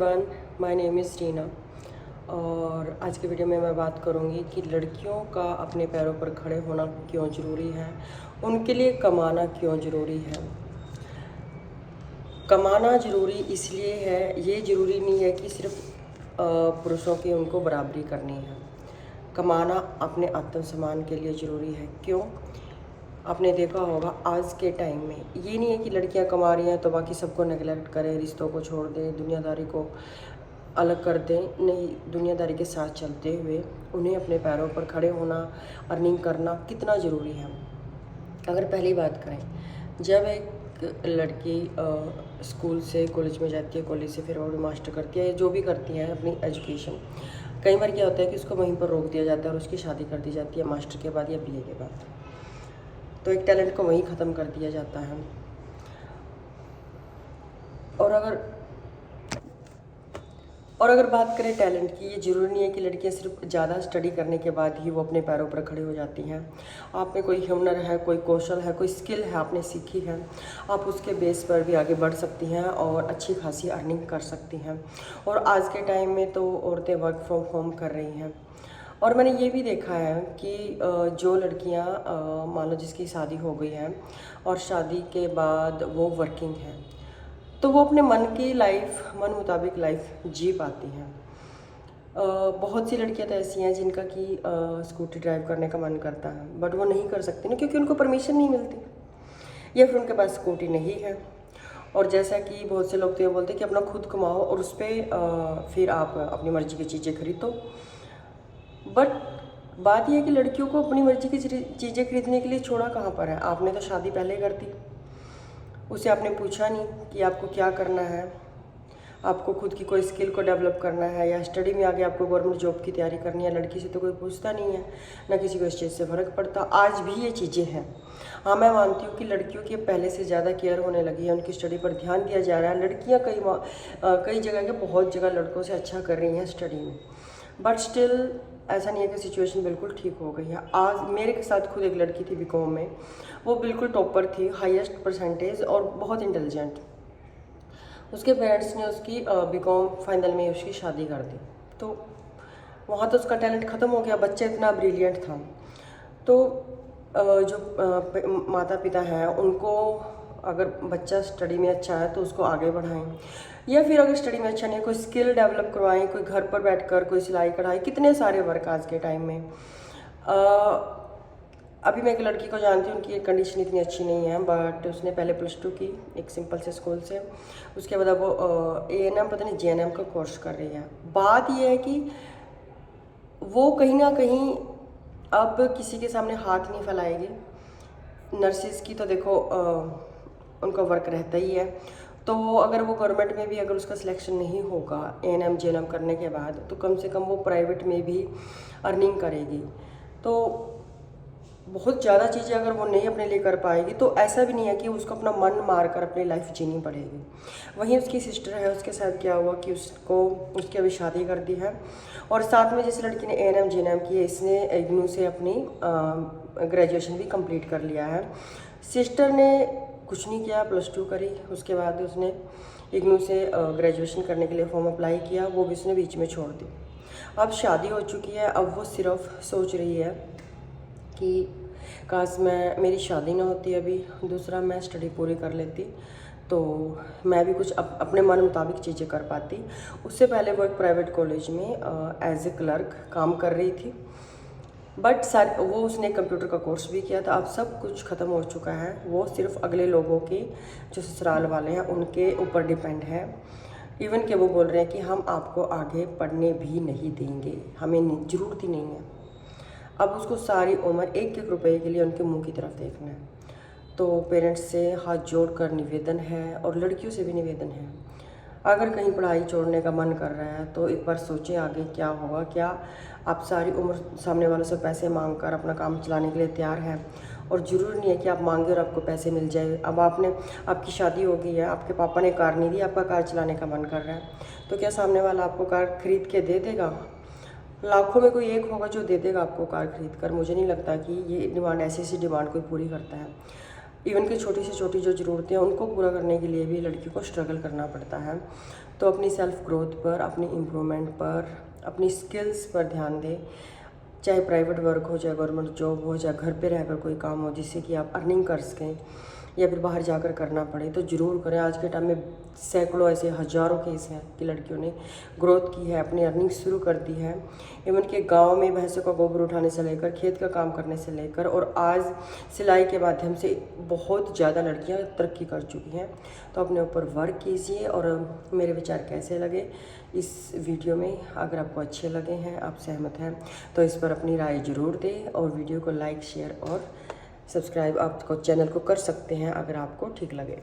Everyone, my name is Reena. और आज के वीडियो में मैं बात करूंगी कि लड़कियों का अपने पैरों पर खड़े होना क्यों ज़रूरी है, उनके लिए कमाना क्यों ज़रूरी है। कमाना ज़रूरी इसलिए है, ये ज़रूरी नहीं है कि सिर्फ पुरुषों की उनको बराबरी करनी है। कमाना अपने आत्मसम्मान के लिए ज़रूरी है। क्यों? आपने देखा होगा आज के टाइम में ये नहीं है कि लड़कियां कमा रही हैं तो बाकी सबको नेगलेक्ट करें, रिश्तों को छोड़ दें, दुनियादारी को अलग कर दें। नहीं, दुनियादारी के साथ चलते हुए उन्हें अपने पैरों पर खड़े होना, अर्निंग करना कितना ज़रूरी है। अगर पहली बात करें, जब एक लड़की स्कूल से कॉलेज में जाती है, कॉलेज से फिर वो मास्टर करती है, जो भी करती है अपनी एजुकेशन, कई बार क्या होता है कि उसको वहीं पर रोक दिया जाता है और उसकी शादी कर दी जाती है मास्टर के बाद या बीए के बाद। तो एक टैलेंट को वहीं ख़त्म कर दिया जाता है। और अगर बात करें टैलेंट की, ये ज़रूरी नहीं है कि लड़कियां सिर्फ ज़्यादा स्टडी करने के बाद ही वो अपने पैरों पर खड़े हो जाती हैं। आप में कोई हुनर है, कोई कौशल है, कोई स्किल है, आपने सीखी है, आप उसके बेस पर भी आगे बढ़ सकती हैं और अच्छी खासी अर्निंग कर सकती हैं। और आज के टाइम में तो औरतें वर्क फ्रॉम होम कर रही हैं। और मैंने ये भी देखा है कि जो लड़कियां मान लो जिसकी शादी हो गई है और शादी के बाद वो वर्किंग है, तो वो अपने मन की लाइफ, मन मुताबिक लाइफ जी पाती हैं। बहुत सी लड़कियां तो ऐसी हैं जिनका कि स्कूटी ड्राइव करने का मन करता है, बट वो नहीं कर सकती ना, क्योंकि उनको परमिशन नहीं मिलती या फिर उनके पास स्कूटी नहीं है। और जैसा कि बहुत से लोग तो ये बोलते हैं कि अपना खुद कमाओ और उस पर फिर आप अपनी मर्ज़ी की चीज़ें खरीदो। बट बात यह है कि लड़कियों को अपनी मर्ज़ी की चीज़ें खरीदने के लिए छोड़ा कहाँ पर है। आपने तो शादी पहले कर दी, उससे आपने पूछा नहीं कि आपको क्या करना है, आपको खुद की कोई स्किल को डेवलप करना है या स्टडी में आगे आपको गवर्नमेंट जॉब की तैयारी करनी है। लड़की से तो कोई पूछता नहीं है, ना किसी को इस चीज़ से फ़र्क पड़ता। आज भी ये चीज़ें हैं। हाँ, मैं मानती हूँ कि लड़कियों की पहले से ज़्यादा केयर होने लगी है, उनकी स्टडी पर ध्यान दिया जा रहा है। लड़कियाँ कई जगह के बहुत जगह लड़कों से अच्छा कर रही हैं स्टडी में, बट स्टिल ऐसा नहीं है कि सिचुएशन बिल्कुल ठीक हो गई है। आज मेरे साथ खुद एक लड़की थी बीकॉम में, वो बिल्कुल टॉपर थी, हाईएस्ट परसेंटेज और बहुत इंटेलिजेंट। उसके पेरेंट्स ने उसकी बीकॉम फाइनल में उसकी शादी कर दी, तो वहाँ तो उसका टैलेंट ख़त्म हो गया। बच्चा इतना ब्रिलियंट था। तो जो माता पिता हैं उनको, अगर बच्चा स्टडी में अच्छा है तो उसको आगे बढ़ाएं, या फिर अगर स्टडी में अच्छा नहीं है, कोई स्किल डेवलप करवाएं, कोई घर पर बैठकर कोई सिलाई कढ़ाई, कितने सारे वर्क आज के टाइम में। अभी मैं एक लड़की को जानती हूँ, उनकी कंडीशन इतनी अच्छी नहीं है, बट उसने पहले +2 की एक सिंपल से स्कूल से, उसके बाद वो ANM पता नहीं JNM का कोर्स कर रही है। बात यह है कि वो कहीं ना कहीं अब किसी के सामने हाथ नहीं फैलाएगी। नर्सिस की तो देखो उनका वर्क रहता ही है, तो अगर वो गवर्नमेंट में भी अगर उसका सिलेक्शन नहीं होगा ANM JNM करने के बाद, तो कम से कम वो प्राइवेट में भी अर्निंग करेगी। तो बहुत ज़्यादा चीज़ें अगर वो नहीं अपने लिए कर पाएगी, तो ऐसा भी नहीं है कि उसको अपना मन मार कर अपनी लाइफ जीनी पड़ेगी। वहीं उसकी सिस्टर है, उसके साथ क्या हुआ कि उसकी अभी शादी कर दी है, और साथ में जिस लड़की ने ANM JNM की है, इसने IGNOU से अपनी ग्रेजुएशन भी कंप्लीट कर लिया है। सिस्टर ने कुछ नहीं किया, +2 करी, उसके बाद उसने IGNOU से ग्रेजुएशन करने के लिए फॉर्म अप्लाई किया, वो भी उसने बीच में छोड़ दी। अब शादी हो चुकी है, अब वो सिर्फ सोच रही है कि काश मेरी शादी ना होती अभी, दूसरा मैं स्टडी पूरी कर लेती तो मैं भी कुछ अपने मन मुताबिक चीज़ें कर पाती। उससे पहले वो एक प्राइवेट कॉलेज में एज ए क्लर्क काम कर रही थी, बट वो उसने कंप्यूटर का कोर्स भी किया था। अब सब कुछ ख़त्म हो चुका है, वो सिर्फ अगले लोगों के जो ससुराल वाले हैं उनके ऊपर डिपेंड है। इवन कि वो बोल रहे हैं कि हम आपको आगे पढ़ने भी नहीं देंगे, हमें ज़रूरत ही नहीं है। अब उसको सारी उम्र एक एक रुपये के लिए उनके मुंह की तरफ देखना है। तो पेरेंट्स से हाथ जोड़कर निवेदन है, और लड़कियों से भी निवेदन है, अगर कहीं पढ़ाई छोड़ने का मन कर रहा है तो एक बार सोचें आगे क्या होगा। क्या आप सारी उम्र सामने वालों से पैसे मांग कर अपना काम चलाने के लिए तैयार हैं? और ज़रूरी नहीं है कि आप मांगे और आपको पैसे मिल जाए। अब आपकी शादी हो गई है, आपके पापा ने कार नहीं दी, आपका कार चलाने का मन कर रहा है, तो क्या सामने वाला आपको कार खरीद के दे देगा? लाखों में कोई एक होगा जो दे देगा आपको कार खरीद कर। मुझे नहीं लगता कि ये डिमांड, ऐसी डिमांड कोई पूरी करता है। इवन कि छोटी से छोटी जो ज़रूरतें हैं उनको पूरा करने के लिए भी लड़की को स्ट्रगल करना पड़ता है। तो अपनी सेल्फ़ ग्रोथ पर, अपनी इम्प्रूवमेंट पर, अपनी स्किल्स पर ध्यान दें। चाहे प्राइवेट वर्क हो, चाहे गवर्नमेंट जॉब हो, चाहे घर पे रहकर कोई काम हो जिससे कि आप अर्निंग कर सकें, या फिर बाहर जाकर करना पड़े तो ज़रूर करें। आज के टाइम में सैकड़ों ऐसे हज़ारों केस हैं कि लड़कियों ने ग्रोथ की है, अपनी अर्निंग शुरू कर दी है। इवन के गांव में भैंसों का गोबर उठाने से लेकर, खेत का काम करने से लेकर, और आज सिलाई के माध्यम से बहुत ज़्यादा लड़कियां तरक्की कर चुकी हैं। तो अपने ऊपर वर्क कीजिए। और मेरे विचार कैसे लगे इस वीडियो में, अगर आपको अच्छे लगे हैं, आप सहमत हैं, तो इस पर अपनी राय ज़रूर दें। और वीडियो को लाइक, शेयर और सब्सक्राइब आपको चैनल को कर सकते हैं अगर आपको ठीक लगे।